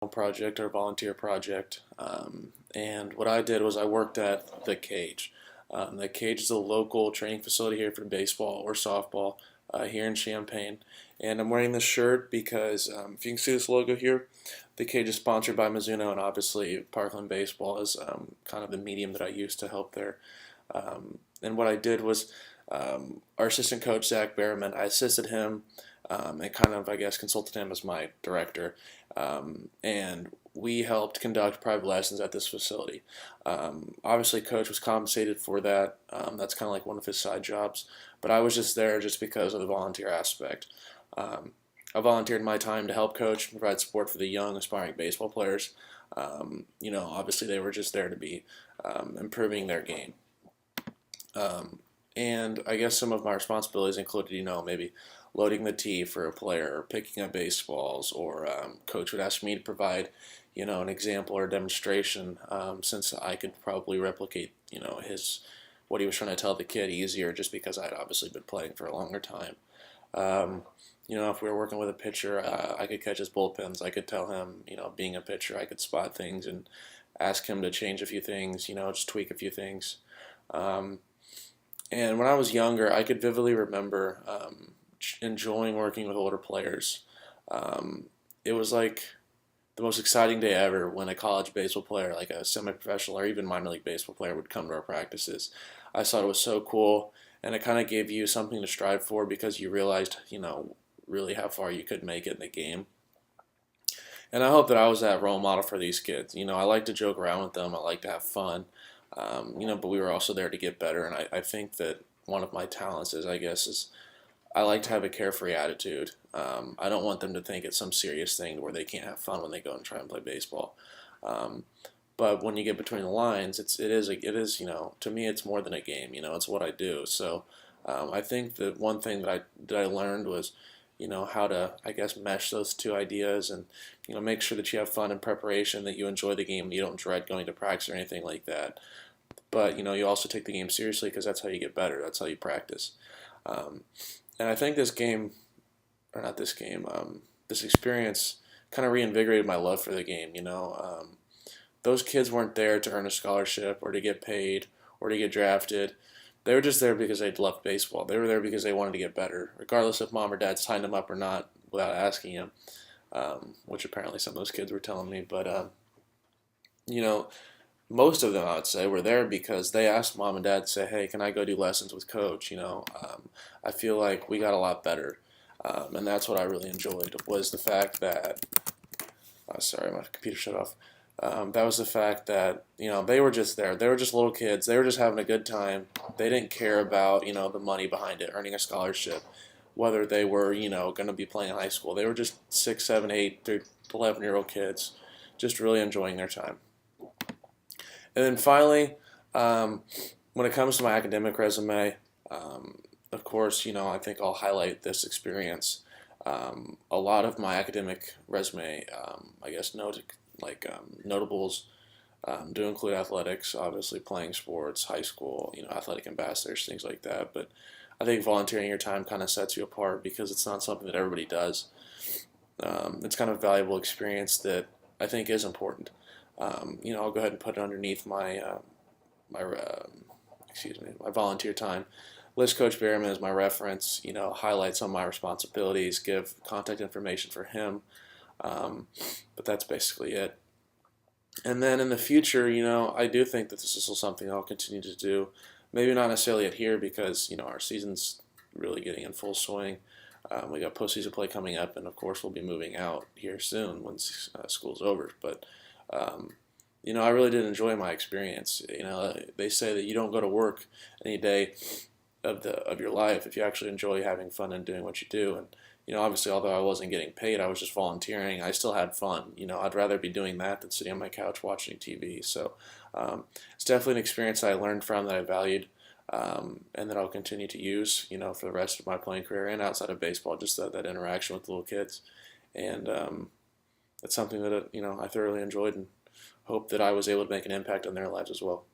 project or volunteer project. And what I did was I worked at the Cage. The Cage is a local training facility here for baseball or softball here in Champaign. And I'm wearing this shirt because if you can see this logo here, the Cage is sponsored by Mizuno, and obviously Parkland Baseball is kind of the medium that I use to help there. And what I did was our assistant coach, Zach Berriman, I assisted him and kind of, I guess, consulted him as my director. And we helped conduct private lessons at this facility. Obviously, coach was compensated for that. That's kind of like one of his side jobs. But I was just there just because of the volunteer aspect. I volunteered my time to help coach and provide support for the young, aspiring baseball players. Obviously, they were just there to be improving their game. And I guess some of my responsibilities included, maybe loading the tee for a player, or picking up baseballs, or coach would ask me to provide, an example or demonstration, since I could probably replicate, what he was trying to tell the kid easier, just because I'd obviously been playing for a longer time. If we were working with a pitcher, I could catch his bullpens. I could tell him, being a pitcher, I could spot things and ask him to change a few things, just tweak a few things. And when I was younger, I could vividly remember enjoying working with older players. It was like the most exciting day ever when a college baseball player, like a semi-professional or even minor league baseball player, would come to our practices. I thought it was so cool, and it kind of gave you something to strive for because you realized, really how far you could make it in the game. And I hope that I was that role model for these kids. I like to joke around with them. I like to have fun. But we were also there to get better. And I think that one of my talents is I like to have a carefree attitude. I don't want them to think it's some serious thing where they can't have fun when they go and try and play baseball. But when you get between the lines, it is to me it's more than a game. It's what I do. So I think that one thing that I learned was how to, I guess, mesh those two ideas and, make sure that you have fun in preparation, that you enjoy the game, you don't dread going to practice or anything like that. But, you also take the game seriously because that's how you get better. That's how you practice. And I think this game, or not this game, this experience kind of reinvigorated my love for the game, Those kids weren't there to earn a scholarship or to get paid or to get drafted. They were just there because they loved baseball. They were there because they wanted to get better, regardless if mom or dad signed them up or not without asking them, which apparently some of those kids were telling me. But, most of them, I would say, were there because they asked mom and dad to say, hey, can I go do lessons with coach? I feel like we got a lot better. And that's what I really enjoyed was the fact that, sorry, my computer shut off. That was the fact that, they were just there. They were just little kids. They were just having a good time. They didn't care about, the money behind it, earning a scholarship, whether they were, going to be playing in high school. They were just 6, 7, 8 through 11-year-old kids, just really enjoying their time. And then finally, when it comes to my academic resume, of course, I think I'll highlight this experience. A lot of my academic resume, notables do include athletics, obviously playing sports, high school, athletic ambassadors, things like that. But I think volunteering your time kind of sets you apart because it's not something that everybody does. It's kind of a valuable experience that I think is important. I'll go ahead and put it underneath my volunteer time. List Coach Berriman is my reference. Highlight some of my responsibilities, give contact information for him. But that's basically it. And then in the future, I do think that this is still something I'll continue to do. Maybe not necessarily at here because, our season's really getting in full swing. We got postseason play coming up, and of course we'll be moving out here soon once school's over. But, I really did enjoy my experience. They say that you don't go to work any day of your life if you actually enjoy having fun and doing what you do. And obviously, although I wasn't getting paid, I was just volunteering. I still had fun. I'd rather be doing that than sitting on my couch watching TV. So it's definitely an experience that I learned from, that I valued, and that I'll continue to use, for the rest of my playing career and outside of baseball, just that interaction with the little kids. And it's something that, I thoroughly enjoyed and hope that I was able to make an impact on their lives as well.